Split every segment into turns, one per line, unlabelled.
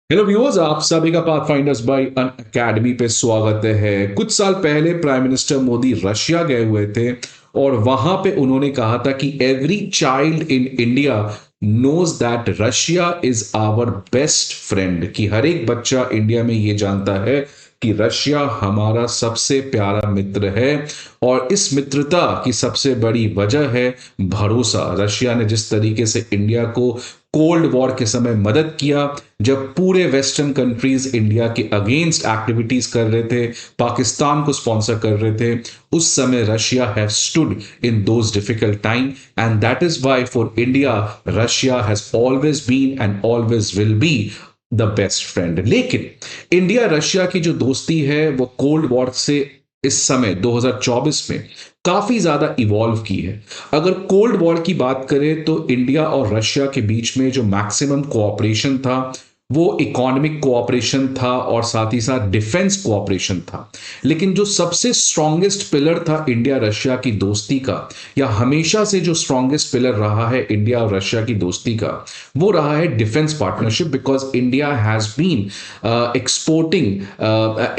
Hello viewers, आप सभी का पाथफाइंडर्स बाय अन अकेडमी पे स्वागत है। कुछ साल पहले प्राइम मिनिस्टर मोदी रशिया गए हुए थे और वहां पे उन्होंने कहा था कि every child in India knows that Russia is our best friend, कि हर एक बच्चा इंडिया में ये जानता है कि रशिया हमारा सबसे प्यारा मित्र है। और इस मित्रता की सबसे बड़ी वजह है भरोसा। रशिया ने जिस तरीके से इंडिया को कोल्ड वॉर के समय मदद किया, जब पूरे वेस्टर्न कंट्रीज इंडिया के अगेंस्ट एक्टिविटीज कर रहे थे, पाकिस्तान को स्पॉन्सर कर रहे थे, उस समय Russia have stood in those difficult time, and that is why for India Russia has always been and always will be the best friend. लेकिन इंडिया रशिया की जो दोस्ती है वो कोल्ड वॉर से इस समय 2024 में काफी ज्यादा इवॉल्व की है। अगर कोल्ड वॉर की बात करें तो इंडिया और रशिया के बीच में जो मैक्सिमम कोऑपरेशन था वो इकोनॉमिक कोऑपरेशन था और साथ ही साथ डिफेंस कोऑपरेशन था। लेकिन जो सबसे स्ट्रॉन्गेस्ट पिलर था इंडिया रशिया की दोस्ती का, या हमेशा से जो स्ट्रॉन्गेस्ट पिलर रहा है इंडिया और रशिया की दोस्ती का, वो रहा है defence partnership. Because India has been exporting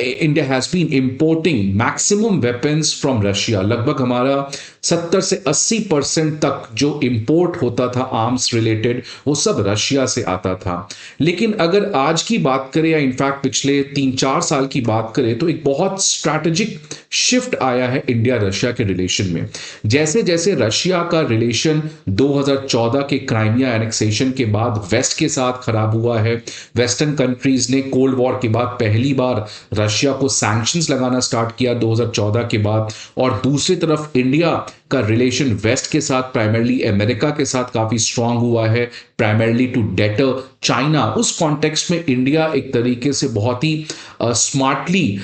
India has been importing maximum weapons from Russia. लगभग हमारा 70 से 80% तक जो इंपोर्ट होता था आर्म्स रिलेटेड, वो सब रशिया से आता था। लेकिन अगर आज की बात करें या इनफैक्ट पिछले 3-4 साल की बात करें तो एक बहुत स्ट्रैटेजिक शिफ्ट आया है इंडिया रशिया के रिलेशन में। जैसे जैसे रशिया का रिलेशन 2014 के क्राइमिया एनेक्सेशन के बाद वेस्ट के साथ खराब हुआ है, वेस्टर्न कंट्रीज ने कोल्ड वॉर के बाद पहली बार रशिया को सैंक्शंस लगाना स्टार्ट किया 2014 के बाद, और दूसरी तरफ इंडिया का रिलेशन वेस्ट के साथ, प्राइमरली अमेरिका के साथ काफी स्ट्रांग हुआ है, प्राइमरली टू डेटर चाइना। उस कॉन्टेक्स्ट में इंडिया एक तरीके से बहुत ही स्मार्टली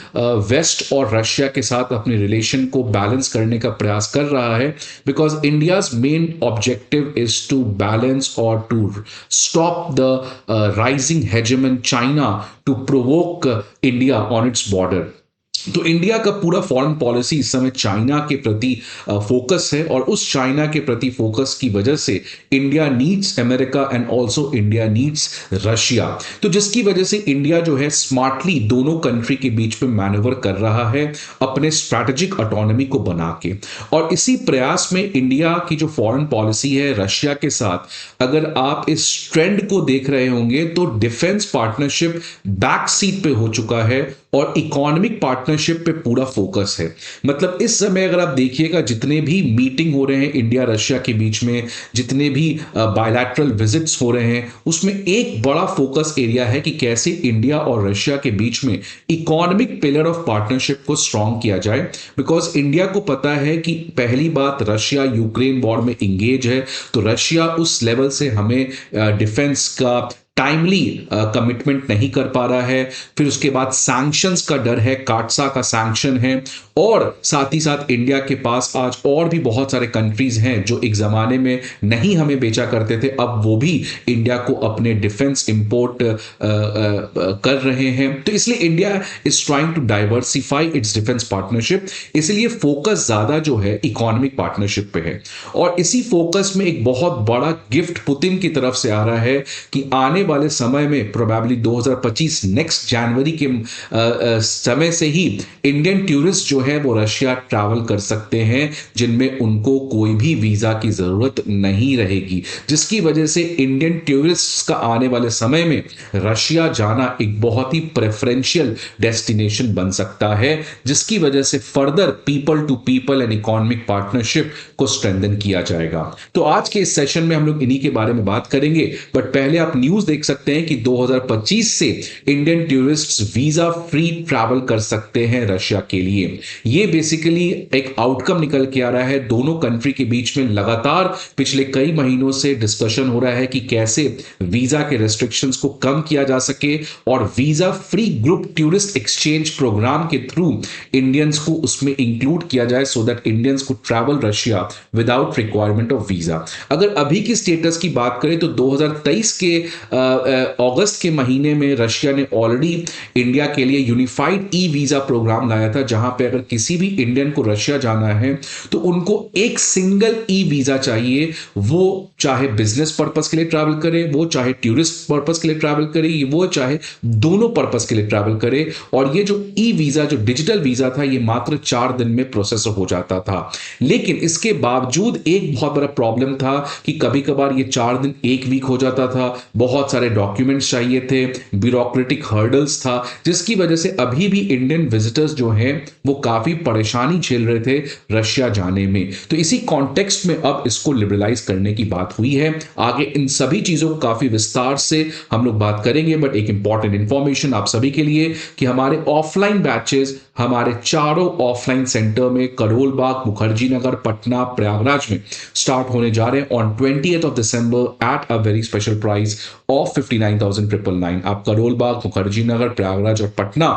वेस्ट और रशिया के साथ अपने रिलेशन को बैलेंस करने का प्रयास कर रहा है। Because India's main objective is to balance और to stop the rising hegemon China, to provoke India on its border. तो इंडिया का पूरा फॉरेन पॉलिसी इस समय चाइना के प्रति फोकस है, और उस चाइना के प्रति फोकस की वजह से India needs America and also India needs Russia. तो जिसकी वजह से इंडिया जो है स्मार्टली दोनों कंट्री के बीच में मैनेवर कर रहा है अपने स्ट्रैटेजिक ऑटोनॉमी को बना के। और इसी प्रयास में इंडिया की जो फॉरेन पॉलिसी है रशिया के साथ, अगर आप इस ट्रेंड को देख रहे होंगे तो डिफेंस पार्टनरशिप बैक सीट पे हो चुका है और इकोनॉमिक पार्टनरशिप पे पूरा फोकस है। मतलब इस समय अगर आप देखिएगा जितने भी मीटिंग हो रहे हैं इंडिया रशिया के बीच में, जितने भी बायलैटरल विजिट्स हो रहे हैं, उसमें एक बड़ा फोकस एरिया है कि कैसे इंडिया और रशिया के बीच में इकोनॉमिक पिलर ऑफ पार्टनरशिप को स्ट्रांग किया जाए। बिकॉज इंडिया को पता है कि पहली बात, रशिया यूक्रेन वॉर में इंगेज है, तो रशिया उस लेवल से हमें डिफेंस का टाइमली कमिटमेंट नहीं कर पा रहा है। फिर उसके बाद सैंक्शंस का डर है, काटसा का सैंक्शन है, और साथ ही साथ इंडिया के पास आज और भी बहुत सारे कंट्रीज हैं जो एक जमाने में नहीं हमें बेचा करते थे, अब वो भी इंडिया को अपने डिफेंस इंपोर्ट कर रहे हैं। तो इसलिए India is trying to diversify its defence partnership, इसलिए फोकस ज्यादा जो है इकोनॉमिक पार्टनरशिप पे है। और इसी फोकस में एक बहुत बड़ा गिफ्ट पुतिन की तरफ से आ रहा है कि आने वाले समय में प्रोबेबली 2025 नेक्स्ट जनवरी के समय से ही इंडियन टूरिस्ट जो है वो रशिया ट्रैवल कर सकते हैं, जिनमें उनको कोई भी वीजा की जरूरत नहीं रहेगी, जिसकी वजह से इंडियन टूरिस्ट का आने वाले समय में रशिया जाना एक बहुत ही प्रेफरेंशियल डेस्टिनेशन बन सकता है, जिसकी वजह से further people to people and economic partnership को स्ट्रेंथन किया जाएगा। तो आज के इस सेशन में हम लोग इन्हीं के बारे में बात करेंगे, बट पहले आप न्यूज देख सकते हैं कि 2025 से Indian tourists visa free travel कर सकते हैं रशिया के लिए। ये बेसिकली एक आउटकम निकल के आ रहा है। दोनों कंट्री के बीच में लगातार पिछले कई महीनों से डिस्कशन हो रहा है कि कैसे वीजा के रेस्ट्रिक्शंस को कम किया जा सके और visa free group tourist exchange programme के थ्रू इंडियंस को उसमें इंक्लूड किया जाए, सो दैट इंडियंस को travel Russia without requirement of visa. अगर अभी की स्टेटस की बात करें तो 2023 के अगस्त के महीने में रशिया ने ऑलरेडी इंडिया के लिए यूनिफाइड ई वीजा प्रोग्राम लाया था, जहां पे अगर किसी भी इंडियन को रशिया जाना है तो उनको एक सिंगल ई वीजा चाहिए। वो चाहे बिजनेस पर्पस के लिए ट्रैवल करे, वो चाहे टूरिस्ट पर्पस के लिए ट्रैवल करे, वो चाहे दोनों पर्पस के लिए ट्रैवल करे। और ये जो ई वीजा, जो डिजिटल वीजा था, ये मात्र 4 दिन में प्रोसेस हो जाता था। लेकिन इसके बावजूद एक बहुत बड़ा प्रॉब्लम था कि कभी कभार ये 4 दिन 1 वीक हो जाता था, बहुत सारे डॉक्यूमेंट्स चाहिए थे, ब्यूरोक्रेटिक हर्डल्स था, जिसकी वजह से अभी भी इंडियन विजिटर्स जो हैं वो काफी परेशानी झेल रहे थे रशिया जाने में। तो इसी कॉन्टेक्स्ट में अब इसको लिबरलाइज करने की बात हुई है। आगे इन सभी चीजों को काफी विस्तार से हम लोग बात करेंगे, बट एक इंपॉर्टेंट इंफॉर्मेशन आप सभी के लिए कि हमारे ऑफलाइन बैचेस हमारे चारों ऑफलाइन सेंटर में करोल बाग, मुखर्जी नगर, पटना, प्रयागराज में स्टार्ट होने जा रहे हैं on 20th of December at a very special price of 59,999। आप करोल बाग, मुखर्जी नगर, प्रयागराज और पटना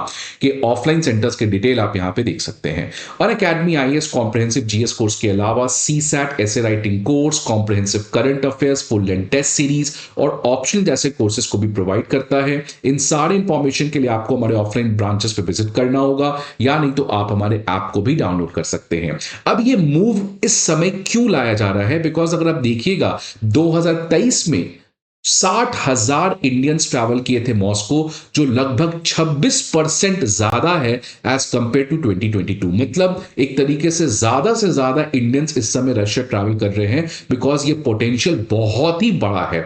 के ऑफलाइन सेंटर्स के डिटेल आप यहां पे देख सकते हैं। Unacademy IAS comprehensive GS course के अलावा सीसैट ऐसे writing course, comprehensive current affairs, full length test series और ऑप्शनल जैसे कोर्सेज को भी प्रोवाइड करता है। इन सारे इंफॉर्मेशन के लिए आपको हमारे ऑफलाइन ब्रांचेस पे विजिट करना होगा, या नहीं तो आप हमारे ऐप को भी डाउनलोड कर सकते हैं। अब ये मूव इस समय क्यों लाया जा रहा है? बिकॉज अगर आप देखिएगा 2023 में 60,000 इंडियंस ट्रैवल किए थे मॉस्को, जो लगभग 26% ज्यादा है एज कंपेयर टू 2022। मतलब एक तरीके से ज्यादा इंडियंस इस समय रशिया ट्रैवल कर रहे हैं, बिकॉज ये पोटेंशियल बहुत ही बड़ा है।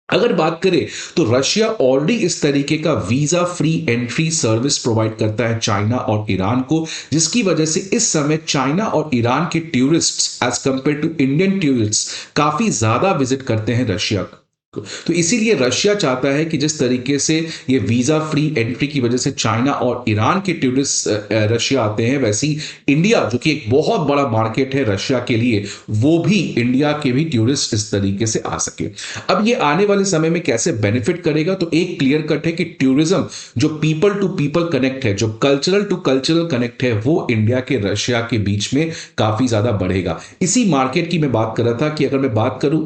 अगर बात करें तो रशिया ऑलरेडी इस तरीके का visa free entry service provide करता है चाइना और ईरान को, जिसकी वजह से इस समय चाइना और ईरान के tourists as compare to Indian tourists काफी ज्यादा विजिट करते हैं रशिया। तो इसीलिए रशिया चाहता है कि जिस तरीके से ये वीजा फ्री एंट्री की वजह से चाइना और ईरान के टूरिस्ट रशिया आते हैं, वैसी इंडिया जो कि एक बहुत बड़ा मार्केट है रशिया के लिए, वो भी इंडिया के भी टूरिस्ट इस तरीके से आ सके। अब ये आने वाले समय में कैसे बेनिफिट करेगा? तो एक क्लियर कट है कि टूरिज्म जो पीपल टू पीपल कनेक्ट है, जो कल्चरल टू कल्चरल कनेक्ट है, वो इंडिया के रशिया के बीच में काफी ज्यादा बढ़ेगा। इसी मार्केट की मैं बात कर रहा था कि अगर मैं बात करूं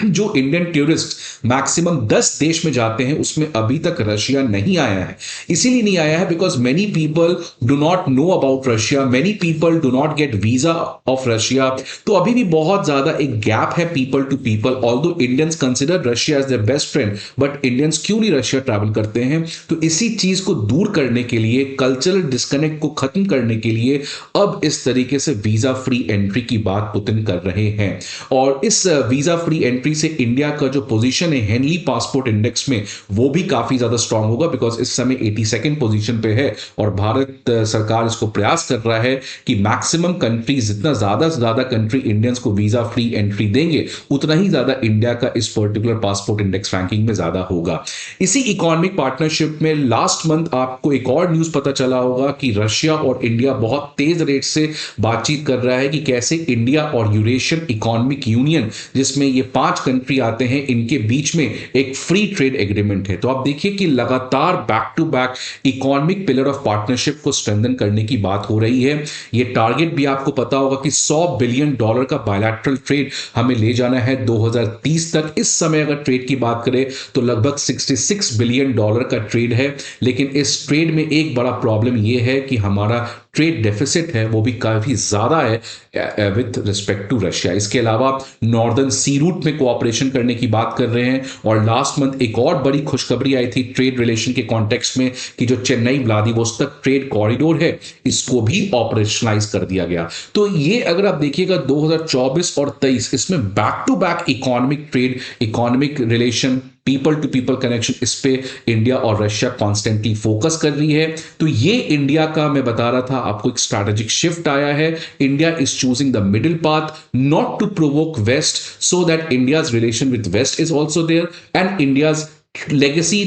जो इंडियन टूरिस्ट मैक्सिमम 10 देश में जाते हैं, उसमें अभी तक रशिया नहीं आया है। इसीलिए नहीं आया है because many people do not know about Russia, many people do not get visa of Russia. तो अभी भी बहुत ज्यादा एक गैप है people to people. Although Indians consider Russia as their best friend, but Indians क्यों नहीं रशिया ट्रैवल करते हैं? तो इसी चीज को दूर करने के लिए, कल्चरल डिस्कनेक्ट को खत्म करने के लिए अब इस तरीके से वीजा फ्री एंट्री की बात पुतिन कर रहे हैं। और इस वीजा फ्री एंट्री से इंडिया का जो पोजीशन है हेनली पासपोर्ट इंडेक्स में, वो भी काफी ज्यादा स्ट्रांग होगा, बिकॉज इस समय 82nd पोजीशन पे है। और भारत सरकार इसको प्रयास कर रहा है कि मैक्सिमम कंट्रीज, जितना ज्यादा से ज्यादा कंट्री इंडियंस को वीजा फ्री एंट्री देंगे, उतना ही ज्यादा इंडिया का इस पर्टिकुलर पासपोर्ट इंडेक्स रैंकिंग में ज्यादा होगा। इसी इकोनॉमिक पार्टनरशिप में लास्ट मंथ आपको एक और न्यूज पता चला होगा कि रशिया और इंडिया बहुत तेज रेट से बातचीत कर रहा है कि कैसे इंडिया और यूरेशियन इकोनॉमिक यूनियन, जिसमें ये 5 कंट्री आते हैं, इनके बीच में एक फ्री ट्रेड एग्रीमेंट है। तो आप देखिए कि लगातार back to back economic pillar of partnership को स्ट्रेंथन करने की बात हो रही है। ये टारगेट भी आपको पता होगा कि $100 बिलियन का बायलैटरल ट्रेड हमें ले जाना है 2030 तक। इस समय अगर ट्रेड की बात करें तो लगभग $66 बिलियन का ट्रेड है। लेकिन इस ट्रेड में एक बड़ा प्रॉब्लम यह है कि हमारा ट्रेड डेफिसिट है वो भी काफी ज्यादा है विद रिस्पेक्ट टू रशिया। इसके अलावा नॉर्दर्न सी रूट में कोऑपरेशन करने की बात कर रहे हैं। और लास्ट मंथ एक और बड़ी खुशखबरी आई थी ट्रेड रिलेशन के कॉन्टेक्स्ट में कि जो चेन्नई व्लादिवोस्तोक ट्रेड कॉरिडोर है, इसको भी ऑपरेशनलाइज कर दिया गया। तो ये अगर आप देखिएगा 2024 और 23 इसमें back to back economic trade, economic relation, people to people connection, इस पे इंडिया और रशिया कॉन्स्टेंटली फोकस कर रही है। तो ये इंडिया का, मैं बता रहा था आपको, एक स्ट्रैटेजिक शिफ्ट आया है। India is choosing the middle path, not to provoke west, so that India's relation with west is also there and India's legacy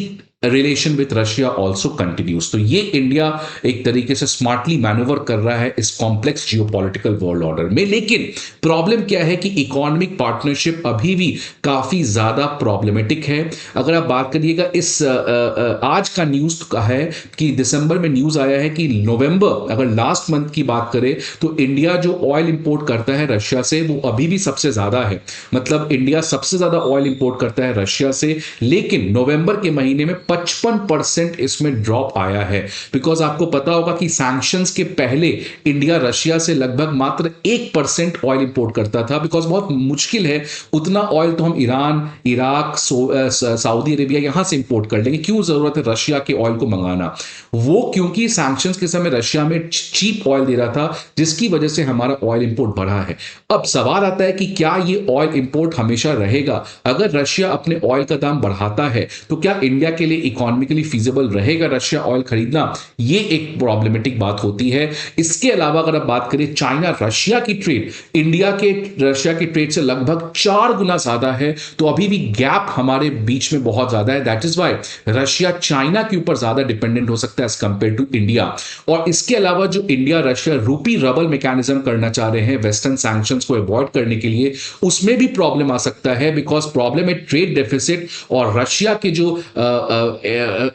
relation with Russia also continues. तो ये इंडिया एक तरीके से स्मार्टली मैनूवर कर रहा है इस कॉम्प्लेक्स जियोपॉलिटिकल वर्ल्ड ऑर्डर में। लेकिन प्रॉब्लम क्या है कि इकोनॉमिक पार्टनरशिप अभी भी काफी ज्यादा प्रॉब्लमेटिक है। अगर आप बात करिएगा इस आज का न्यूज का है कि दिसंबर में न्यूज आया है कि नवंबर, अगर लास्ट मंथ की बात करें तो इंडिया जो ऑयल इंपोर्ट करता है रशिया से वो अभी भी सबसे ज्यादा है। मतलब इंडिया सबसे ज्यादा ऑयल इंपोर्ट करता है रशिया से, लेकिन नवंबर के महीने में 55% इसमें ड्रॉप आया है। बिकॉज आपको पता होगा कि सैंक्शंस के पहले इंडिया रशिया से लगभग मात्र 1% ऑयल इंपोर्ट करता था। बिकॉज बहुत मुश्किल है, उतना ऑयल तो हम ईरान, इराक, सऊदी अरेबिया यहां से इंपोर्ट कर लेंगे, क्यों जरूरत है रशिया के ऑयल को मंगाना। वो क्योंकि सैंक्शंस के समय रशिया में चीप ऑयल दे रहा था, जिसकी वजह से हमारा ऑयल इंपोर्ट बढ़ा है। अब सवाल आता है कि क्या ये ऑयल इंपोर्ट हमेशा रहेगा? अगर रशिया अपने ऑयल का दाम बढ़ाता है तो क्या इंडिया के लिए इकोनॉमिकली फीजिबल रहेगा रशिया ऑयल खरीदना? ये एक प्रॉब्लमेटिक बात होती है। इसके अलावा अगर आप बात करें चाइना रशिया की ट्रेड, इंडिया के रशिया की ट्रेड से लगभग 4 गुना ज्यादा है। तो अभी भी गैप हमारे बीच में बहुत ज्यादा है। That is why Russia China के ऊपर ज्यादा डिपेंडेंट हो सकता है एज कंपेयर टू इंडिया। और इसके अलावा जो इंडिया रशिया रूपी रबल मैकेनिज्म करना चाह रहे हैं वेस्टर्न सैंक्शंस को अवॉइड करने के लिए, उसमें भी प्रॉब्लम आ सकता है। बिकॉज प्रॉब्लम है ट्रेड डेफिसिट और रशिया के जो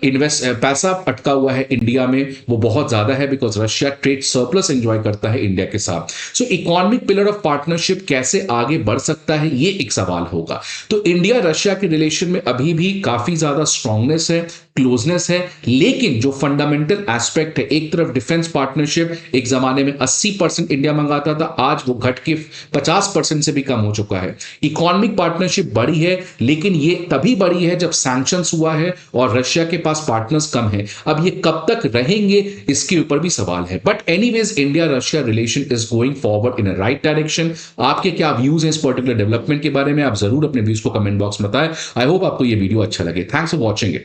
इन्वेस्ट पैसा अटका हुआ है इंडिया में वो बहुत ज्यादा है। Because Russia trade surplus enjoy करता है इंडिया के साथ। सो इकोनॉमिक पिलर ऑफ पार्टनरशिप कैसे आगे बढ़ सकता है, ये एक सवाल होगा। तो इंडिया रशिया के रिलेशन में अभी भी काफी ज्यादा स्ट्रांगनेस है, क्लोजनेस है, लेकिन जो फंडामेंटल एस्पेक्ट है, एक तरफ डिफेंस पार्टनरशिप, एक जमाने में 80% इंडिया मंगाता था, आज वो घट के 50% से भी कम हो चुका है। इकोनॉमिक पार्टनरशिप बढ़ी है, लेकिन ये तभी बढ़ी है जब सैंक्शंस हुआ है और रशिया के पास पार्टनर्स कम है। अब ये कब तक रहेंगे इसके ऊपर भी सवाल है। But anyways India Russia relation is going forward in a right direction. आपके क्या व्यूज हैं इस पर्टिकुलर डेवलपमेंट के बारे में? आप जरूर अपने व्यूज को कमेंट बॉक्स में बताएं। आई होप आपको ये वीडियो अच्छा लगे। Thanks for watching it.